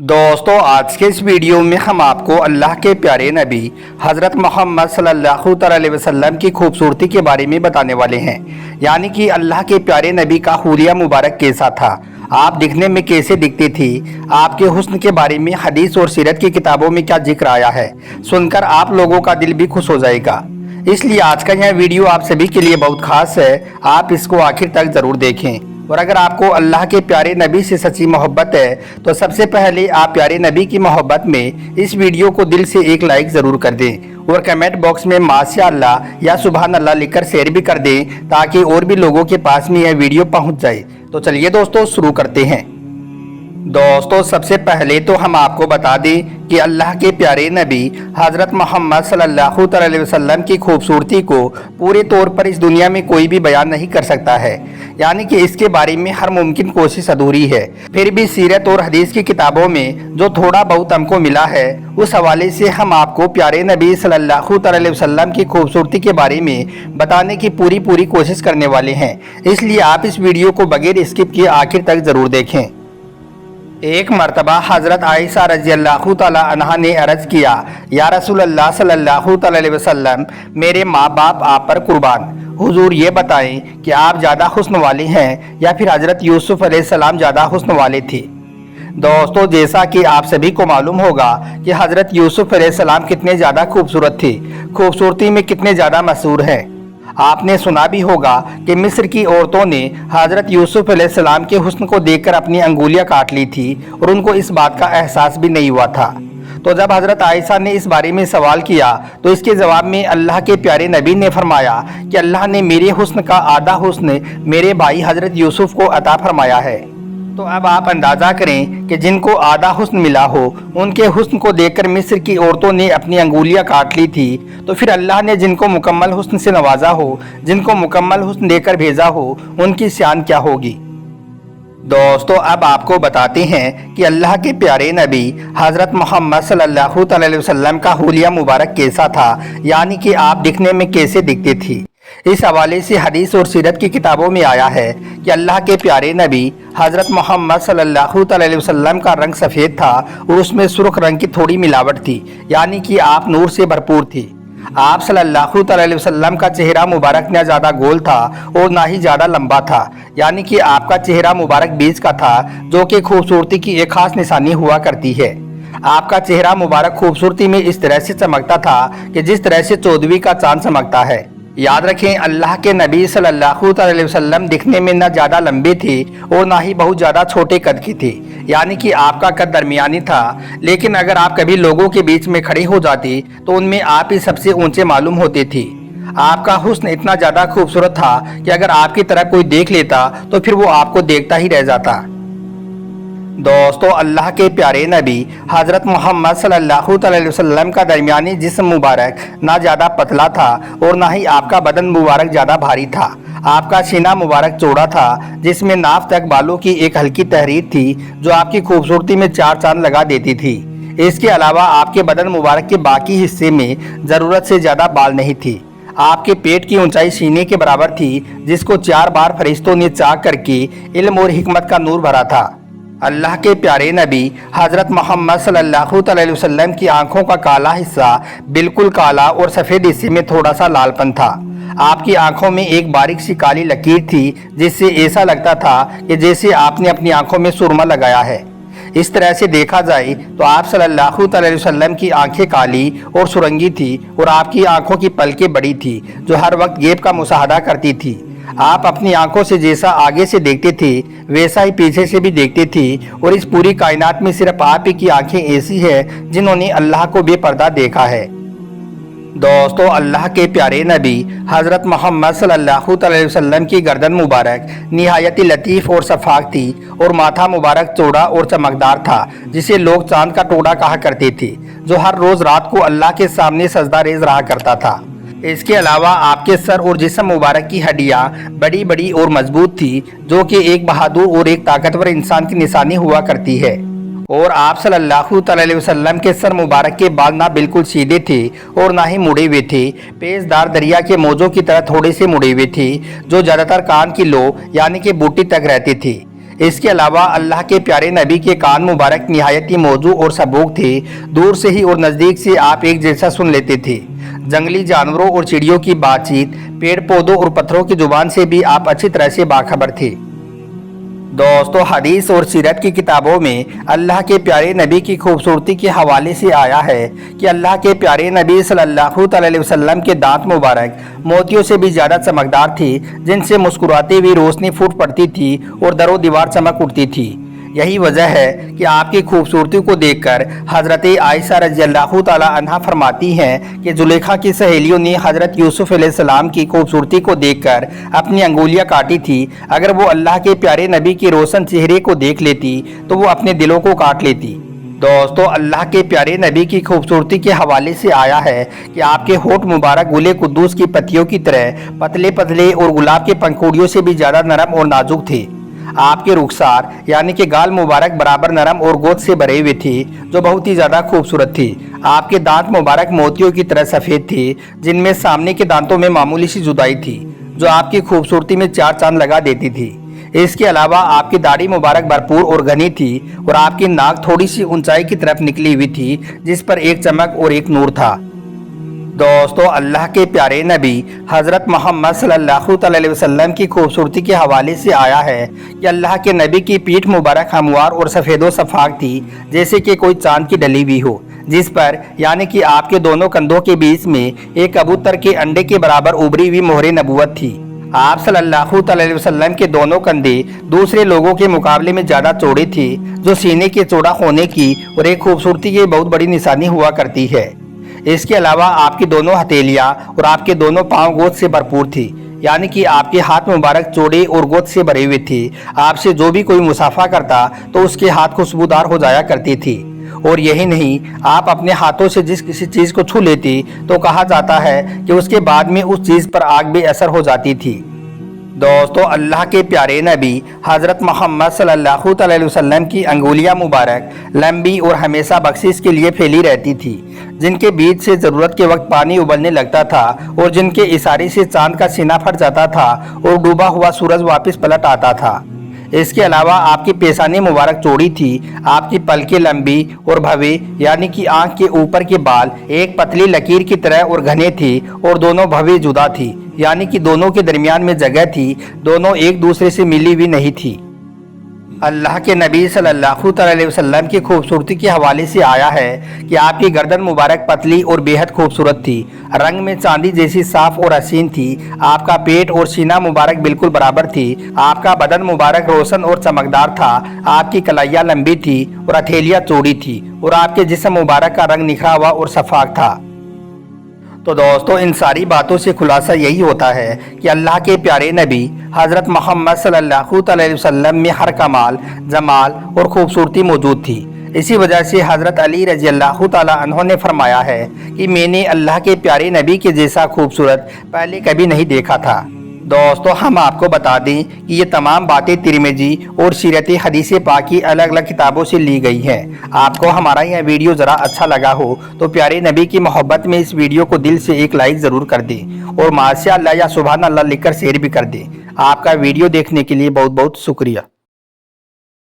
दोस्तों आज के इस वीडियो में हम आपको अल्लाह के प्यारे नबी हज़रत मोहम्मद सल्लल्लाहु अलैहि वसल्लम की खूबसूरती के बारे में बताने वाले हैं। यानी कि अल्लाह के प्यारे नबी का हुलिया मुबारक कैसा था, आप दिखने में कैसे दिखते थे, आपके हुस्न के बारे में हदीस और सीरत की किताबों में क्या जिक्र आया है, सुनकर आप लोगों का दिल भी खुश हो जाएगा। इसलिए आज का यह वीडियो आप सभी के लिए बहुत खास है, आप इसको आखिर तक ज़रूर देखें। और अगर आपको अल्लाह के प्यारे नबी से सच्ची मोहब्बत है तो सबसे पहले आप प्यारे नबी की मोहब्बत में इस वीडियो को दिल से एक लाइक ज़रूर कर दें और कमेंट बॉक्स में माशाअल्लाह या सुभान अल्लाह लिखकर शेयर भी कर दें ताकि और भी लोगों के पास में यह वीडियो पहुंच जाए। तो चलिए दोस्तों शुरू करते हैं। दोस्तों सबसे पहले तो हम आपको बता दें कि अल्लाह के प्यारे नबी हज़रत मोहम्मद सल्लल्लाहु अलैहि वसल्लम की खूबसूरती को पूरे तौर पर इस दुनिया में कोई भी बयान नहीं कर सकता है। यानी कि इसके बारे में हर मुमकिन कोशिश अधूरी है। फिर भी सीरत और हदीस की किताबों में जो थोड़ा बहुत हमको मिला है उस हवाले से हम आपको प्यारे नबी सल्लल्लाहु अलैहि वसल्लम की खूबसूरती के बारे में बताने की पूरी कोशिश करने वाले हैं। इसलिए आप इस वीडियो को बगैर स्किप किए आखिर तक ज़रूर देखें। एक मरतबा हज़रत आयशा रज़ियल्लाहु तआला अन्हा ने अर्ज़ किया, या रसूलल्लाह सल्लल्लाहु अलैहि वसल्लम, मेरे माँ बाप आप पर कुर्बान, हुजूर ये बताएं कि आप ज़्यादा हुस्न वाले हैं या फिर हज़रत यूसुफ अलैहिस्सलाम ज़्यादा हुस्न वाले थे। दोस्तों जैसा कि आप सभी को मालूम होगा कि हज़रत यूसुफ अलैहिस्सलाम कितने ज़्यादा खूबसूरत थे, खूबसूरती में कितने ज़्यादा मशहूर हैं। आपने सुना भी होगा कि मिस्र की औरतों ने हज़रत यूसुफ अलैहिस्सलाम के हुस्न को देखकर अपनी अंगुलियां काट ली थी और उनको इस बात का एहसास भी नहीं हुआ था। तो जब हज़रत आयशा ने इस बारे में सवाल किया तो इसके जवाब में अल्लाह के प्यारे नबी ने फरमाया कि अल्लाह ने मेरे हुस्न का आधा हुस्न मेरे भाई हज़रत यूसुफ को अता फरमाया है। तो अब आप अंदाज़ा करें कि जिनको आधा हुस्न मिला हो उनके हुस्न को देखकर मिस्र की औरतों ने अपनी अंगुलियां काट ली थी, तो फिर अल्लाह ने जिनको मुकम्मल हुस्न से नवाजा हो, जिनको मुकम्मल हुस्न देकर भेजा हो, उनकी शान क्या होगी। दोस्तों अब आपको बताते हैं कि अल्लाह के प्यारे नबी हज़रत मोहम्मद सल्लल्लाहु अलैहि वसल्लम का हुलिया मुबारक कैसा था, यानी कि आप दिखने में कैसे दिखते थे। इस हवाले से हदीस और सीरत की किताबों में आया है कि अल्लाह के प्यारे नबी हज़रत मोहम्मद सल्लल्लाहु अलैहि वसल्लम का रंग सफ़ेद था और उसमें सुर्ख रंग की थोड़ी मिलावट थी, यानी कि आप नूर से भरपूर थे। आप सल्लल्लाहु अलैहि वसल्लम का चेहरा मुबारक न ज़्यादा गोल था और ना ही ज़्यादा लंबा था, यानी कि आपका चेहरा मुबारक बीच का था, जो कि खूबसूरती की एक खास निशानी हुआ करती है। आपका चेहरा मुबारक खूबसूरती में इस तरह से चमकता था कि जिस तरह से चौदहवीं का चांद चमकता है। याद रखें अल्लाह के नबी सल्लल्लाहु अलैहि वसल्लम दिखने में न ज़्यादा लंबे थे और ना ही बहुत ज़्यादा छोटे कद के थे, यानी कि आपका कद दरमियानी था। लेकिन अगर आप कभी लोगों के बीच में खड़े हो जाते तो उनमें आप ही सबसे ऊंचे मालूम होते थे। आपका हुस्न इतना ज़्यादा खूबसूरत था कि अगर आपकी तरफ कोई देख लेता तो फिर वो आपको देखता ही रह जाता। दोस्तों अल्लाह के प्यारे नबी हज़रत मोहम्मद सल्लल्लाहु अलैहि वसल्लम का दरमियानी जिस्म मुबारक ना ज़्यादा पतला था और ना ही आपका बदन मुबारक ज़्यादा भारी था। आपका सीना मुबारक चौड़ा था जिसमें नाफ तक बालों की एक हल्की तहरीर थी जो आपकी खूबसूरती में चार चांद लगा देती थी। इसके अलावा आपके बदन मुबारक के बाकी हिस्से में ज़रूरत से ज़्यादा बाल नहीं थे। आपके पेट की ऊंचाई सीने के बराबर थी, जिसको 4 बार फरिश्तों ने चाक करके इल्म और हिकमत का नूर भरा था। अल्लाह के प्यारे नबी हज़रत मोहम्मद सल्लल्लाहु अलैहि वसल्लम की आंखों का काला हिस्सा बिल्कुल काला और सफ़ेद हिस्से में थोड़ा सा लालपन था। आपकी आंखों में एक बारीक सी काली लकीर थी जिससे ऐसा लगता था कि जैसे आपने अपनी आंखों में सुरमा लगाया है। इस तरह से देखा जाए तो आप सल्लल्लाहु अलैहि वसल्लम की आंखें काली और सुरंगी थी और आपकी आंखों की पलकें बड़ी थी जो हर वक्त गैब का मुशाहदा करती थी। आप अपनी आंखों से जैसा आगे से देखते थे वैसा ही पीछे से भी देखते थे और इस पूरी कायनात में सिर्फ आप ही की आंखें ऐसी हैं जिन्होंने अल्लाह को बेपर्दा देखा है। दोस्तों अल्लाह के प्यारे नबी हज़रत मोहम्मद सल्लल्लाहु अलैहि वसल्लम की गर्दन मुबारक निहायत लतीफ़ और शफाक थी और माथा मुबारक चौड़ा और चमकदार था जिसे लोग चांद का टुकड़ा कहा करते थे, जो हर रोज़ रात को अल्लाह के सामने सजदा रेज़ रहा करता था। इसके अलावा आपके सर और जिस्म मुबारक की हड्डियाँ बड़ी बड़ी और मजबूत थी, जो कि एक बहादुर और एक ताकतवर इंसान की निशानी हुआ करती है। और आप सल्लल्लाहु अलैहि वसल्लम के सर मुबारक के बाल ना बिल्कुल सीधे थे और ना ही मुड़े हुए थे, पेचदार दरिया के मौजों की तरह थोड़े से मुड़े हुए थे, जो ज़्यादातर कान की लो यानी कि बूटी तक रहते थे। اس کے علاوہ اللہ کے پیارے نبی کے کان مبارک نہایت ہی موزوں اور سبوک تھے، دور سے ہی اور نزدیک سے آپ ایک جیسا سن لیتے تھے۔ جنگلی جانوروں اور چڑیوں کی بات چیت، پیڑ پودوں اور پتھروں کی زبان سے بھی آپ اچھی طرح سے باخبر تھے۔ دوستو، حدیث اور سیرت کی کتابوں میں اللہ کے پیارے نبی کی خوبصورتی کے حوالے سے آیا ہے کہ اللہ کے پیارے نبی صلی اللہ علیہ وسلم کے دانت مبارک موتیوں سے بھی زیادہ چمکدار تھے، جن سے مسکراتے ہوئے روشنی پھوٹ پڑتی تھی اور در و دیوار چمک اٹھتی تھی۔ یہی وجہ ہے کہ آپ کی خوبصورتی کو دیکھ کر حضرت عائشہ رضی اللہ تعالی عنہا فرماتی ہیں کہ زلیخا کی سہیلیوں نے حضرت یوسف علیہ السلام کی خوبصورتی کو دیکھ کر اپنی انگلیاں کاٹی تھی، اگر وہ اللہ کے پیارے نبی کے روشن چہرے کو دیکھ لیتی تو وہ اپنے دلوں کو کاٹ لیتی۔ دوستو، اللہ کے پیارے نبی کی خوبصورتی کے حوالے سے آیا ہے کہ آپ کے ہونٹ مبارک گل قدوس کی پتیوں کی طرح پتلے پتلے اور گلاب کے پنکھوڑیوں سے بھی زیادہ نرم اور نازک تھے۔ آپ کے رخسار یعنی کہ گال مبارک برابر نرم اور گود سے بھرے ہوئے تھے، جو بہت ہی زیادہ خوبصورت تھی۔ آپ کے دانت مبارک موتیوں کی طرح سفید تھے، جن میں سامنے کے دانتوں میں معمولی سی جدائی تھی، جو آپ کی خوبصورتی میں چار چاند لگا دیتی تھی۔ اس کے علاوہ آپ کی داڑھی مبارک بھرپور اور گھنی تھی، اور آپ کی ناک تھوڑی سی اونچائی کی طرف نکلی ہوئی تھی، جس پر ایک چمک اور ایک نور تھا۔ دوستو، اللہ کے پیارے نبی حضرت محمد صلی اللہ علیہ وسلم کی خوبصورتی کے حوالے سے آیا ہے کہ اللہ کے نبی کی پیٹھ مبارک ہموار اور سفید و شفاف تھی، جیسے کہ کوئی چاند کی ڈلی ہوئی ہو، جس پر یعنی کہ آپ کے دونوں کندھوں کے بیچ میں ایک کبوتر کے انڈے کے برابر ابھری ہوئی مہر نبوت تھی۔ آپ صلی اللہ علیہ وسلم کے دونوں کندھے دوسرے لوگوں کے مقابلے میں زیادہ چوڑے تھے، جو سینے کے چوڑا ہونے کی اور ایک خوبصورتی کی بہت بڑی نشانی ہوا کرتی ہے۔ اس کے علاوہ آپ کی دونوں ہتھیلیاں اور آپ کے دونوں پاؤں گود سے بھرپور تھی، یعنی کہ آپ کے ہاتھ مبارک چوڑے اور گود سے بھرے ہوئے تھے۔ آپ سے جو بھی کوئی مصافحہ کرتا تو اس کے ہاتھ خوشبودار ہو جایا کرتی تھی، اور یہی نہیں، آپ اپنے ہاتھوں سے جس کسی چیز کو چھو لیتی تو کہا جاتا ہے کہ اس کے بعد میں اس چیز پر آگ بے اثر ہو جاتی تھی۔ دوستو، اللہ کے پیارے نبی حضرت محمد صلی اللہ علیہ وسلم کی انگلیاں مبارک لمبی اور ہمیشہ بخشش کے لیے پھیلی رہتی تھی، جن کے بیچ سے ضرورت کے وقت پانی ابلنے لگتا تھا، اور جن کے اشارے سے چاند کا سینہ پھٹ جاتا تھا اور ڈوبا ہوا سورج واپس پلٹ آتا تھا۔ اس کے علاوہ آپ کی پیشانی مبارک چوڑی تھی، آپ کی پلکیں لمبی اور بھوے یعنی کہ آنکھ کے اوپر کے بال ایک پتلی لکیر کی طرح اور گھنے تھے، اور دونوں بھوے جدا تھی، یعنی کہ دونوں کے درمیان میں جگہ تھی، دونوں ایک دوسرے سے ملی ہوئی نہیں تھی۔ اللہ کے نبی صلی اللہ علیہ وسلم کی خوبصورتی کے حوالے سے آیا ہے کہ آپ کی گردن مبارک پتلی اور بے حد خوبصورت تھی، رنگ میں چاندی جیسی صاف اور حسین تھی۔ آپ کا پیٹ اور سینہ مبارک بالکل برابر تھی، آپ کا بدن مبارک روشن اور چمکدار تھا، آپ کی کلائیاں لمبی تھی اور ہتھیلیاں چوڑی تھی، اور آپ کے جسم مبارک کا رنگ نکھرا ہوا اور شفاف تھا۔ تو دوستو، ان ساری باتوں سے خلاصہ یہی ہوتا ہے کہ اللہ کے پیارے نبی حضرت محمد صلی اللہ علیہ وسلم میں ہر کمال، جمال اور خوبصورتی موجود تھی۔ اسی وجہ سے حضرت علی رضی اللہ تعالی عنہ نے فرمایا ہے کہ میں نے اللہ کے پیارے نبی کے جیسا خوبصورت پہلے کبھی نہیں دیکھا تھا۔ دوستو، ہم آپ کو بتا دیں کہ یہ تمام باتیں ترمذی اور سیرت حدیث پاک کی الگ الگ کتابوں سے لی گئی ہیں۔ آپ کو ہمارا یہ ویڈیو ذرا اچھا لگا ہو تو پیارے نبی کی محبت میں اس ویڈیو کو دل سے ایک لائک ضرور کر دیں، اور ماشاء اللہ یا سبحان اللہ لکھ کر شیئر بھی کر دیں۔ آپ کا ویڈیو دیکھنے کے لیے بہت بہت شکریہ۔